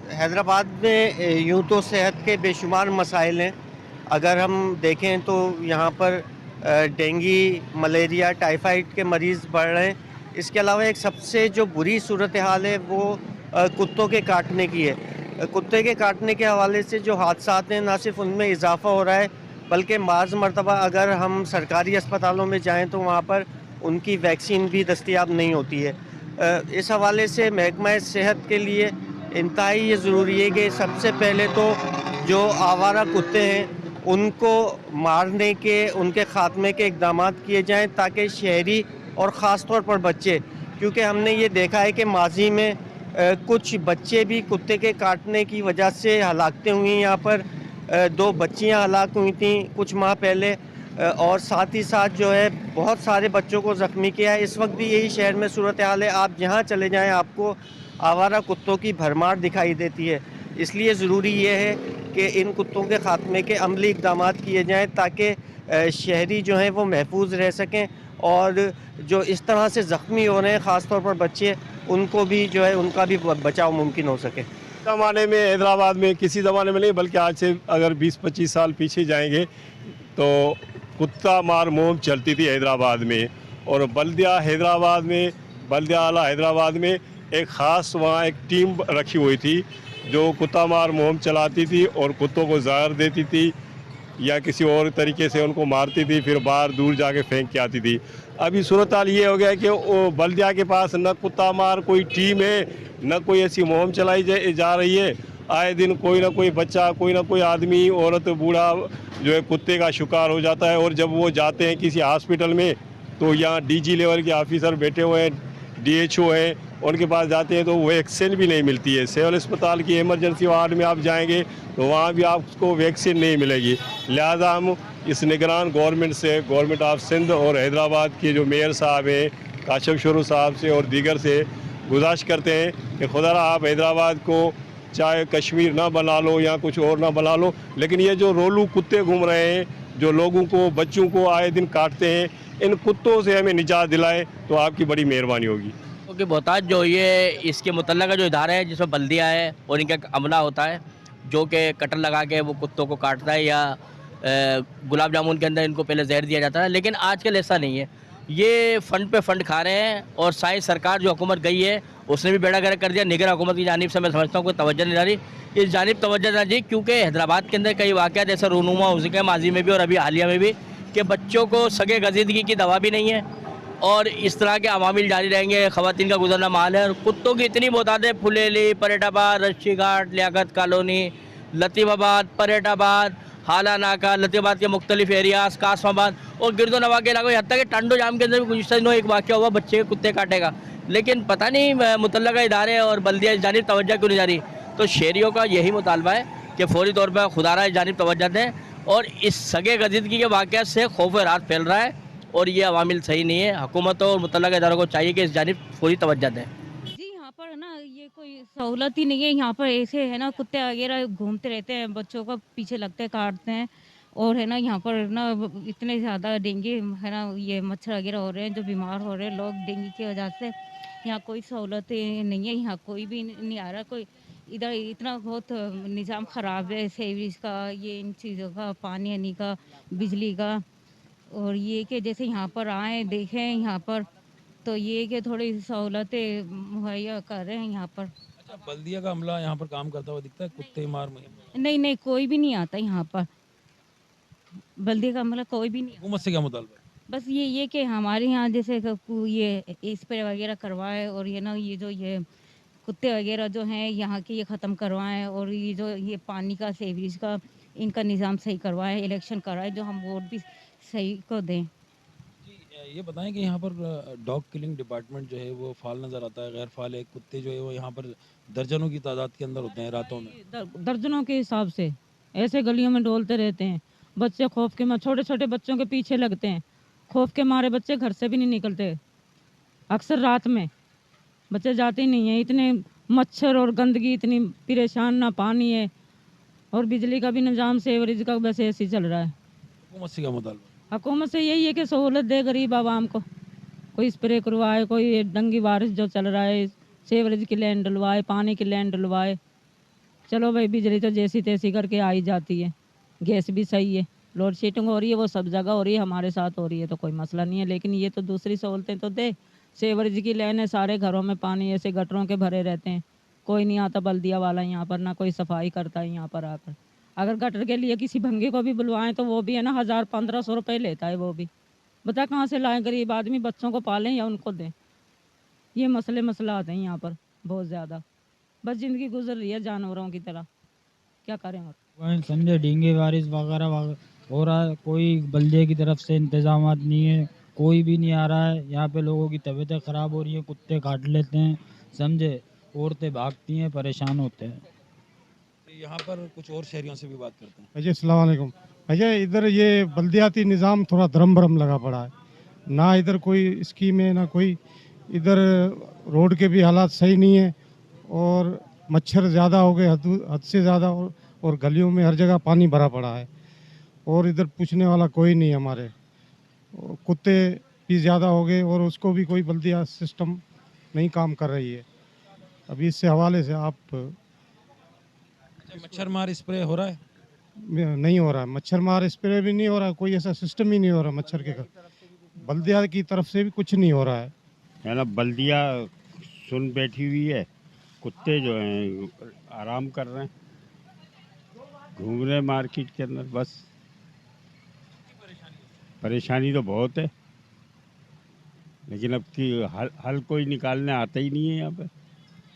Speaker 11: हैदराबाद में यूँ तो सेहत के बेशुमार मसाइल हैं। अगर हम देखें तो यहाँ पर डेंगू, मलेरिया, टाइफाइड के मरीज़ बढ़ रहे हैं। इसके अलावा एक सबसे जो बुरी सूरत हाल है वो कुत्तों के काटने की है। कुत्ते के काटने के हवाले से जो हादसात हैं, ना सिर्फ उनमें इजाफ़ा हो रहा है बल्कि बाज़ मरतबा अगर हम सरकारी अस्पतालों में जाएँ तो वहाँ पर उनकी वैक्सीन भी दस्तयाब नहीं होती है। इस हवाले से महकमा सेहत के लिए इंतहाई ये ज़रूरी है कि सबसे पहले तो जो आवारा कुत्ते हैं उनको मारने के, उनके ख़ात्मे के इक़दाम किए जाएं, ताकि शहरी और ख़ास तौर पर बच्चे, क्योंकि हमने ये देखा है कि माजी में कुछ बच्चे भी कुत्ते के काटने की वजह से हलाकतें हुई। यहाँ पर 2 बच्चियाँ हलाक हुई थी कुछ माह पहले, और साथ ही साथ जो है बहुत सारे बच्चों को ज़ख्मी किया है। इस वक्त भी यही शहर में सूरत हाल है। आप जहाँ चले जाएँ आपको आवारा कुत्तों की भरमार दिखाई देती है। इसलिए ज़रूरी ये है कि इन कुत्तों के ख़ात्मे के अमली इक़दाम किए जाएँ ताकि शहरी जो हैं वो महफूज रह सकें, और जो इस तरह से ज़ख्मी हो रहे हैं ख़ास तौर पर बच्चे, उनको भी जो है उनका भी बचाव मुमकिन हो सके।
Speaker 12: ज़माने में हैदराबाद में, किसी ज़माने में नहीं बल्कि आज से अगर 20-25 साल पीछे जाएंगे तो कुत्ता मार मुहिम चलती थी हैदराबाद में। और बल्दिया हैदराबाद में, बल्दिया आला हैदराबाद में एक ख़ास वहाँ एक टीम रखी हुई थी जो कुत्ता मार मुहिम चलाती थी और कुत्तों को ज़हर देती थी या किसी और तरीके से उनको मारती थी, फिर बाहर दूर जाके फेंक के आती थी। अभी सूरत हाल ये हो गया कि वो बल्दिया के पास न कुत्ता मार कोई टीम है, न कोई ऐसी मुहिम चलाई जा रही है। आए दिन कोई ना कोई बच्चा, कोई ना कोई आदमी, औरत, बूढ़ा जो है कुत्ते का शिकार हो जाता है। और जब वो जाते हैं किसी हॉस्पिटल में तो यहाँ DG लेवल के ऑफिसर बैठे हुए हैं, DHO हैं, उनके पास जाते हैं तो वैक्सीन भी नहीं मिलती है। सिविल अस्पताल की इमरजेंसी वार्ड में आप जाएंगे तो वहाँ भी आपको वैक्सीन नहीं मिलेगी। लिहाजा हम इस निगरान गवर्नमेंट से, गवर्नमेंट ऑफ सिंध और हैदराबाद के जो मेयर साहब हैं काशिफ शुरू साहब से और दीगर से गुजारिश करते हैं कि खुदा आप हैदराबाद को चाहे कश्मीर ना बना लो या कुछ और ना बना लो, लेकिन ये जो रोलू कुत्ते घूम रहे हैं जो लोगों को, बच्चों को आए दिन काटते हैं, इन कुत्तों से हमें निजात दिलाए तो आपकी बड़ी मेहरबानी होगी।
Speaker 13: क्योंकि बहुताज जो ये इसके मुतल्लका जो इदारा है जिसमें बल्दिया है और इनका अमला होता है जो कि कटर लगा के वो कुत्तों को काटता है या गुलाब जामुन के अंदर इनको पहले जहर दिया जाता है, लेकिन आजकल ऐसा नहीं है। ये फ़ंड पे फ़ंड खा रहे हैं और सारी सरकार जो हुकूमत गई है उसने भी बेड़ा गर्क कर दिया। निगर हुकूमत की जानिब से मैं समझता हूँ कोई तवज्जो नहीं डाली, इस जानिब तवज्जो ना दी, क्योंकि हैदराबाद के अंदर कई वाक़यात ऐसा रूनुमा हो सके माजी में भी और अभी हालिया में भी कि बच्चों को सगे गजीदगी की दवा भी नहीं है और इस तरह के अवामिल जारी रहेंगे। ख़वातीन का गुजरना माल है और कुत्तों की इतनी बहुत है, फुलेली, परेटाबाद, रश्शी घाट, लियाकत कॉलोनी, लतीफ़ाबाद, परेटाबाद, हाला नाका, लतीफ़ाबाद के मुख्तलिफ एरियाज़, कासमाबाद और गिरदो नवा के इलाकों, यहाँ तक कि टांडो जाम के अंदर भी गुज़िश्ता दिनों एक वाक़या हुआ बच्चे के कुत्ते काटेगा, लेकिन पता नहीं मुतल्लका इदारे और बल्दिया इस जानिब तवज्जो क्यों नहीं जा रही। तो शहरियों का यही मुतालबा है कि फौरी तौर पर खुदारा इस जानिब तवज्जो दें और इस सगे गजीदगी के वाक़यात से खौफ और रात फैल रहा है और ये अवामिल सही नहीं है। हुकूमत और मुतल्लका इदारों को चाहिए कि इस जानिब फौरी तवज्जो दें।
Speaker 14: जी, यहाँ पर ना ये कोई सहूलत ही नहीं है। यहाँ पर ऐसे है ना कुत्ते वगैरह घूमते रहते हैं, बच्चों का पीछे लगते हैं, काटते हैं और है ना यहाँ पर ना इतने ज़्यादा डेंगू है ना, ये मच्छर वगैरह हो रहे हैं जो बीमार हो रहे हैं लोग डेंगू की वजह से। यहाँ कोई सहूलत नहीं है, यहाँ कोई भी नहीं आ रहा। कोई इधर इतना बहुत निज़ाम ख़राब है, सेवरेज का, ये इन चीज़ों का, पानी आने का, बिजली का। और ये कि जैसे यहाँ पर आएँ देखें यहाँ पर तो ये कि थोड़ी सहूलतें मुहैया कर रहे हैं यहाँ पर।
Speaker 1: अच्छा, बल्दिया का अमला यहाँ पर काम करता हुआ दिखता है कुत्ते मार मुहिम?
Speaker 14: नहीं नहीं, कोई भी नहीं आता यहाँ पर, बल्दिया का अमला कोई भी नहीं।
Speaker 1: हुकूमत से क्या मुतालबा है?
Speaker 14: बस ये कि हमारे यहाँ जैसे ये स्प्रे वगैरह करवाए और ये ना ये जो ये कुत्ते वगैरह जो हैं यहाँ के ये ख़त्म करवाएं और ये जो ये पानी का, सीवरेज का, इनका निज़ाम सही करवाएं, इलेक्शन कराएं जो हम वोट भी सही को दें।
Speaker 1: ये बताएं कि यहाँ पर डॉग किलिंग डिपार्टमेंट जो है वो फाल नज़र आता है, गैर फाल है? कुत्ते जो है वो यहाँ पर दर्जनों की तादाद के अंदर होते हैं रातों में।
Speaker 3: दर्जनों के हिसाब से ऐसे गलियों में डोलते रहते हैं। बच्चे खौफ के मारे, छोटे छोटे बच्चों के पीछे लगते हैं, खौफ के मारे बच्चे घर से भी नहीं निकलते। अक्सर रात में बच्चे जाते ही नहीं हैं, इतने मच्छर और गंदगी, इतनी परेशान, ना पानी है और बिजली का भी निज़ाम, सेवरेज का बस ऐसे ही चल रहा है।
Speaker 1: हुकूमत से क्या मुतालबा?
Speaker 3: हुकूमत से यही है कि सहूलत दे गरीब आवाम को, कोई स्प्रे करवाए, कोई डंगी बारिश जो चल रहा है सेवरेज की लाइन डलवाए, पानी की लाइन डलवाए। चलो भाई, बिजली तो जैसी तैसी करके आई जाती है, गैस भी सही है, लोड शेडिंग हो रही है वो सब जगह हो रही है, हमारे साथ हो रही है तो कोई मसला नहीं है, लेकिन ये तो दूसरी सहूलतें तो दे। सेवरेज की लाइन है, सारे घरों में पानी ऐसे गटरों के भरे रहते हैं, कोई नहीं आता बल्दिया वाला यहाँ पर, ना कोई सफाई करता है यहाँ पर आकर। अगर गटर के लिए किसी भंगी को भी बुलवाएं तो वो भी है ना 1000-1500 रुपये लेता है, वो भी बता कहाँ से लाएं? गरीब आदमी बच्चों को पालें या उनको दें? ये मसला आते हैं यहाँ पर बहुत ज़्यादा। बस ज़िंदगी गुजर रही है जानवरों की तरह, क्या करें और।
Speaker 7: वहीं समझे डेंगू वायरस वगैरह हो रहा है, कोई बल्दिया की तरफ से इंतजाम नहीं है, कोई भी नहीं आ रहा है। यहाँ पे लोगों की तबीयतें ख़राब हो रही हैं, कुत्ते काट लेते हैं, समझे, औरतें भागती हैं, परेशान होते हैं।
Speaker 1: यहाँ पर कुछ और शहरियों से भी बात करते हैं।
Speaker 5: अजय अस्सलाम वालेकुम। अजय, इधर ये बल्दियाती निज़ाम थोड़ा धर्म भरम लगा पड़ा है, ना इधर कोई स्कीम है ना कोई, इधर रोड के भी हालात सही नहीं है और मच्छर ज़्यादा हो गए, हद से ज़्यादा, और गलियों में हर जगह पानी भरा पड़ा है और इधर पूछने वाला कोई नहीं हमारे। कुत्ते भी ज़्यादा हो गए और उसको भी कोई बल्दिया सिस्टम नहीं काम कर रही है। अभी इससे हवाले से आप
Speaker 1: मच्छर मार स्प्रे हो रहा है?
Speaker 5: नहीं हो रहा है, मच्छर मार स्प्रे भी नहीं हो रहा, कोई ऐसा सिस्टम ही नहीं हो रहा मच्छर के। बल्दिया की तरफ से भी कुछ नहीं हो रहा है
Speaker 15: ना। बल्दिया सुन बैठी हुई है, कुत्ते जो हैं आराम कर रहे हैं, घूम रहे हैं मार्केट के अंदर। बस परेशानी तो बहुत है, लेकिन अब की हल कोई निकालने आता ही नहीं है यहाँ पे।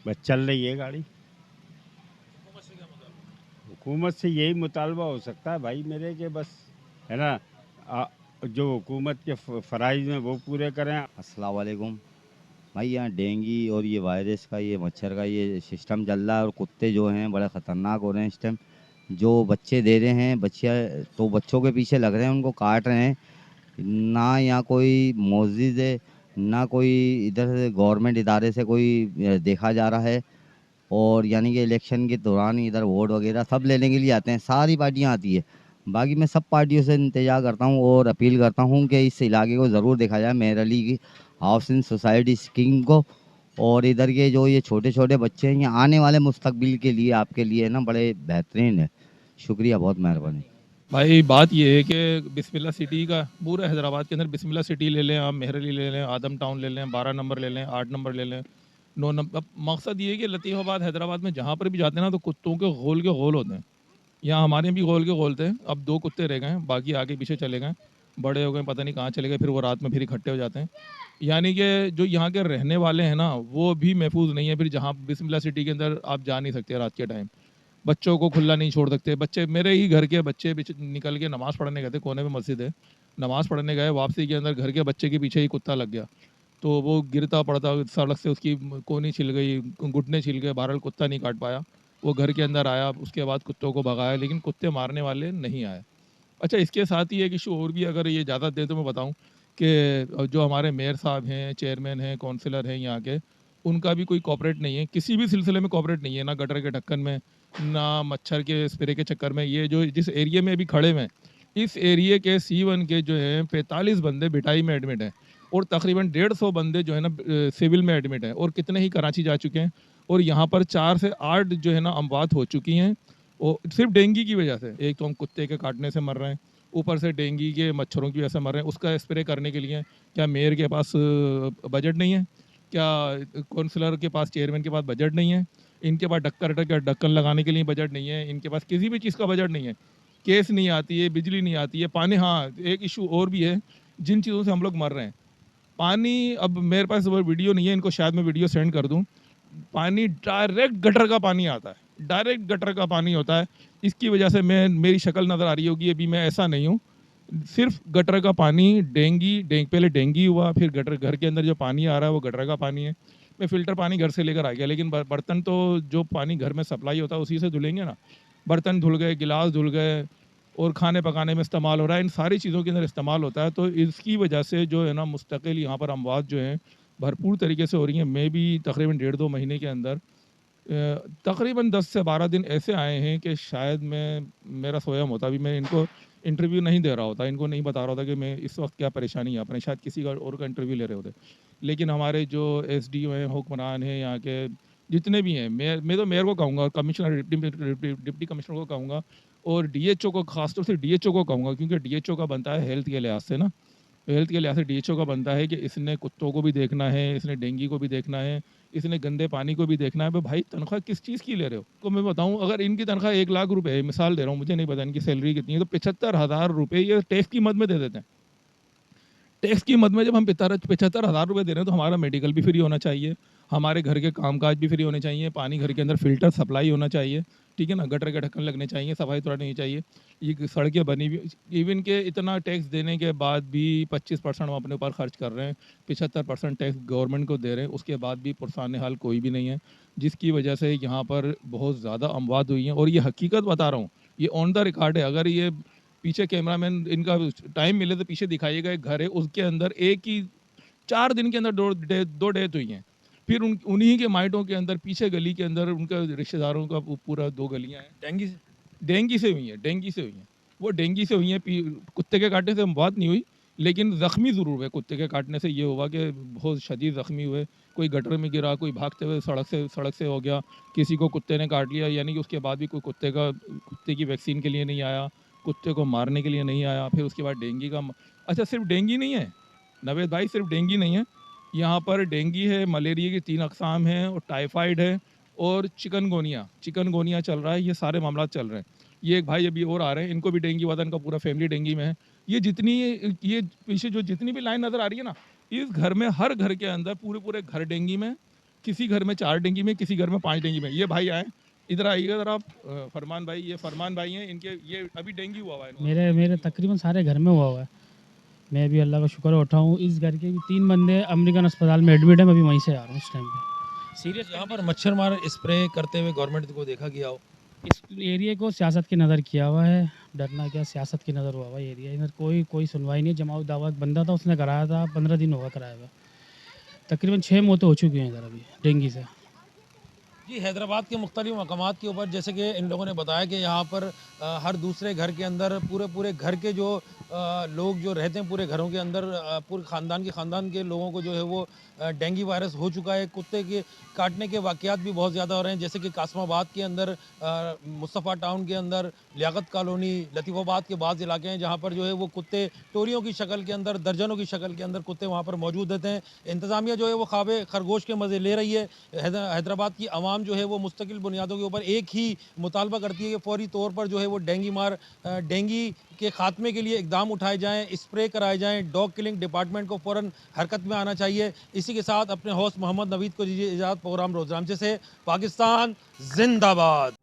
Speaker 15: बस चल रही है गाड़ी। हुकूमत से यही मुतालबा हो सकता है भाई मेरे के, बस है ना, जो हुकूमत के फ़राइज़ हैं वो पूरे करें।
Speaker 16: अस्सलाम वालेकुम, भाई यहाँ डेंगू और ये वायरस का, ये मच्छर का ये सिस्टम चल रहा है, और कुत्ते जो हैं बड़े ख़तरनाक हो रहे हैं इस टाइम। जो बच्चे दे रहे हैं, तो बच्चों के पीछे लग रहे हैं, उनको काट रहे हैं। ना यहाँ कोई मस्जिद है, ना कोई इधर से गवर्नमेंट इदारे से कोई देखा जा रहा है। और यानी कि इलेक्शन के दौरान इधर वोट वगैरह सब लेने के लिए आते हैं, सारी पार्टियां आती है। बाकी मैं सब पार्टियों से इंतजार करता हूं और अपील करता हूं कि इस इलाके को ज़रूर देखा जाए, मेहर अली की हाउसिंग सोसाइटी स्कीम को। और इधर के जो ये छोटे छोटे बच्चे हैं, ये आने वाले मुस्तकबिल के लिए आपके लिए ना बड़े बेहतरीन है। शुक्रिया, बहुत मेहरबानी।
Speaker 2: भाई बात ये है कि बिस्मिल्लाह सिटी का पूरे हैदराबाद के अंदर बिस्मिल्लाह सिटी ले लें, आप मेहर अली ले लें, आदम टाउन ले लें, 12 नंबर ले लें, 8 नंबर ले लें, 9 नंबर। अब मकसद ये है कि लतीफ़ाबाद हैदराबाद में जहाँ पर भी जाते हैं ना, तो कुत्तों के गोल होते हैं। यहाँ हमारे भी गोल के गोल थे। अब 2 कुत्ते रह गए हैं, बाकी आगे पीछे चले गए, बड़े हो गए, पता नहीं कहाँ चले गए, फिर वो रात में फिर इकट्ठे हो जाते हैं। यानी कि जो यहाँ के रहने वाले हैं ना, वो भी महफूज नहीं है। फिर जहाँ बिस्मिल्लाह सिटी के अंदर आप जा नहीं सकते रात के टाइम, बच्चों को खुला नहीं छोड़ सकते। बच्चे, मेरे ही घर के बच्चे निकल के नमाज़ पढ़ने गए थे, कोने में मस्जिद है, नमाज़ पढ़ने गए, वापसी के अंदर घर के बच्चे के पीछे ही कुत्ता लग गया। तो वो गिरता पड़ता सड़क से, उसकी कोनी छिल गई, घुटने छिल गए, बहरहाल कुत्ता नहीं काट पाया। वो घर के अंदर आया, उसके बाद कुत्तों को भगाया, लेकिन कुत्ते मारने वाले नहीं आए। अच्छा, इसके साथ ही एक इशू और भी, अगर ये ज़्यादा दे तो मैं बताऊं कि जो हमारे मेयर साहब हैं, चेयरमैन हैं, काउंसिलर हैं यहाँ के, उनका भी कोई कॉपरेट नहीं है, किसी भी सिलसिले में कॉपरेट नहीं है, ना गटर के ढक्कन में, ना मच्छर के स्प्रे के चक्कर में। ये जो जिस एरिया में अभी खड़े हुए हैं, इस एरिया के C1 के जो हैं 45 बंदे बिटाई में एडमिट हैं, और तकरीबन 150 बंदे जो है ना सिविल में एडमिट हैं, और कितने ही कराची जा चुके हैं। और यहाँ पर 4 से 8 जो है ना अमवात हो चुकी हैं, वो सिर्फ डेंगू की वजह से। एक तो हम कुत्ते के काटने से मर रहे हैं, ऊपर से डेंगू के मच्छरों की वजह से मर रहे हैं। उसका स्प्रे करने के लिए क्या मेयर के पास बजट नहीं है? क्या काउंसलर के पास, चेयरमैन के पास बजट नहीं है? इनके पास ढक्कन लगाने के लिए बजट नहीं है, इनके पास किसी भी चीज़ का बजट नहीं है। केस नहीं आती है, बिजली नहीं आती है, पानी। हाँ, एक इशू और भी है जिन चीज़ों से हम लोग मर रहे हैं। पानी, अब मेरे पास वो वीडियो नहीं है, इनको शायद मैं वीडियो सेंड कर दूं। पानी डायरेक्ट गटर का पानी आता है, डायरेक्ट गटर का पानी होता है। इसकी वजह से मेरी शक्ल नज़र आ रही होगी, अभी मैं ऐसा नहीं हूँ। सिर्फ गटर का पानी, पहले डेंगू हुआ, फिर घर के अंदर जो पानी आ रहा है वो गटर का पानी है। मैं फ़िल्टर पानी घर से लेकर आ गया, लेकिन बर्तन तो जो पानी घर में सप्लाई होता है उसी से धुलेंगे ना। बर्तन धुल गए, गिलास धुल गए, और खाने पकाने में इस्तेमाल हो रहा है, इन सारी चीज़ों के अंदर इस्तेमाल होता है। तो इसकी वजह से जो है ना मुस्तकिल यहाँ पर अमवात जो हैं भरपूर तरीके से हो रही हैं। मैं भी तकरीबन 1.5-2 महीने के अंदर तकरीबन 10 से 12 दिन ऐसे आए हैं कि शायद मेरा सोयम होता, अभी मैं इनको इंटरव्यू नहीं दे रहा होता, इनको नहीं बता रहा होता कि मैं इस वक्त क्या परेशानी है अपने, शायद किसी का और का इंटरव्यू ले रहे होते। लेकिन हमारे जो SDO हैं, हुक्मरान हैं यहाँ के, जितने भी हैं, मैं तो मेयर को कहूँगा, कमिश्नर, डिप्टी कमिश्नर को कहूँगा, और DHO को, खासतौर से DHO को कहूँगा, क्योंकि DHO का बनता है हेल्थ के लिहाज से ना, हेल्थ के लिहाज से DHO का बनता है कि इसने कुत्तों को भी देखना है, इसने डेंगू को भी देखना है, इसने गंदे पानी को भी देखना है। भाई तनख्वाह किस चीज़ की ले रहे हो? तो मैं बताऊं, अगर इनकी तनख्वाह 1 लाख रुपए है, मिसाल दे रहा हूँ, मुझे नहीं पता इनकी सैलरी कितनी है, तो 75,000 रुपये ये टैक्स की मद में दे देते हैं। टैक्स की मद में जब हम 75,000 रुपये दे रहे हैं, तो हमारा मेडिकल भी फ्री होना चाहिए, हमारे घर के कामकाज भी फ्री होने चाहिए, पानी घर के अंदर फ़िल्टर सप्लाई होना चाहिए, ठीक है ना, गटर के ढक्कन लगने चाहिए, सफाई सुथरा नहीं चाहिए, ये सड़कें बनी हुई। इवन के इतना टैक्स देने के बाद भी 25% हम अपने ऊपर खर्च कर रहे हैं, 75% टैक्स गवर्नमेंट को दे रहे हैं, उसके बाद भी पुरसान हाल कोई भी नहीं है, जिसकी वजह से यहाँ पर बहुत ज़्यादा अमवात हुई हैं। और ये हकीकत बता रहा हूँ, ये ऑन द रिकॉर्ड है। अगर ये पीछे कैमरामैन इनका टाइम मिले तो पीछे दिखाइएगा, एक घर है, उसके अंदर एक ही 4 दिन के अंदर 2 डेथ हुई हैं। फिर उन्हीं के माइटों के अंदर पीछे गली के अंदर उनके रिश्तेदारों का पूरा 2 गलियां हैं। डेंगू से हुई हैं, वो डेंगू से हुई हैं। कुत्ते के काटने से बात नहीं हुई, लेकिन ज़ख्मी ज़रूर हुए। कुत्ते के काटने से ये हुआ कि बहुत शदीद ज़ख्मी हुए, कोई गटर में गिरा, कोई भागते हुए सड़क से हो गया, किसी को कुत्ते ने काट लिया, यानी कि उसके बाद भी कोई कुत्ते की वैक्सीन के लिए नहीं आया, कुत्ते को मारने के लिए नहीं आया। फिर उसके बाद डेंगू का, अच्छा सिर्फ डेंगू नहीं है नवेद भाई, सिर्फ डेंगू नहीं है, यहाँ पर डेंगू है, मलेरिया की 3 अक़साम हैं, और टाइफाइड है, और चिकनगोनिया चल रहा है। ये सारे मामला चल रहे हैं। ये एक भाई अभी और आ रहे हैं, इनको भी डेंगू हुआ था, इनका पूरा फैमिली डेंगू में है। ये पीछे जो जितनी भी लाइन नज़र आ रही है ना, इस घर में, हर घर के अंदर पूरे घर डेंगू में, किसी घर में 4 डेंगू में, किसी घर में 5 डेंगू में। ये भाई आए, इधर आइएगा ज़रा आप, फरमान भाई, ये फरमान भाई हैं, इनके ये अभी डेंगू हुआ है।
Speaker 17: मेरे तकरीबन सारे घर में हुआ है।
Speaker 6: मैं भी अल्लाह का शुक्र उठा हूँ। इस घर के भी 3 बंदे अमेरिकन अस्पताल में एडमिट हैं, मैं भी वहीं से आ रहा हूँ इस टाइम पे। सीरियस
Speaker 1: यहाँ पर मच्छर मार स्प्रे करते हुए गवर्नमेंट को देखा गया हो?
Speaker 6: इस एरिया को सियासत की नज़र किया हुआ है, डरना क्या, सियासत की नज़र हुआ हुआ एरिया। इधर कोई सुनवाई नहीं है। जमाव दावा बंदा था, उसने कराया था, 15 दिन होगा कराया हुआ। तकरीबन 6 मौतें हो चुकी हैं इधर अभी डेंगू से।
Speaker 1: जी, हैदराबाद के मुख्तलिफ मकामात के ऊपर जैसे कि इन लोगों ने बताया कि यहाँ पर हर दूसरे घर के अंदर पूरे घर के जो लोग जो रहते हैं, पूरे घरों के अंदर पूरे ख़ानदान के लोगों को जो है वो डेंगू वायरस हो चुका है। कुत्ते के काटने के वाक़यात भी बहुत ज़्यादा हो रहे हैं, जैसे कि कासमाबाद के अंदर, मुस्तफ़ा टाउन के अंदर, लियाकत कॉलोनी, लतीफ़ाबाद के बाद इलाके हैं जहाँ पर जो है वो कुत्ते टोरियों की शक्ल के अंदर, दर्जनों की शक्ल के अंदर कुत्ते वहाँ पर मौजूद रहते हैं। इंतज़ामिया जो है वो ख्वाबे खरगोश के मज़े ले रही है। हैदराबाद की आवाम जो है वो मुस्तकिल बुनियादों के ऊपर एक ही मुतालबा करती है कि फौरी तौर पर जो है वो डेंगू के खात्मे के लिए इकदाम उठाए जाएं, स्प्रे कराए जाएं। डॉग किलिंग डिपार्टमेंट को फ़ौरन हरकत में आना चाहिए। इसी के साथ अपने होस्ट मोहम्मद नवीद को दीजिए इजाज़त। प्रोग्राम रोज़नामचे से पाकिस्तान जिंदाबाद।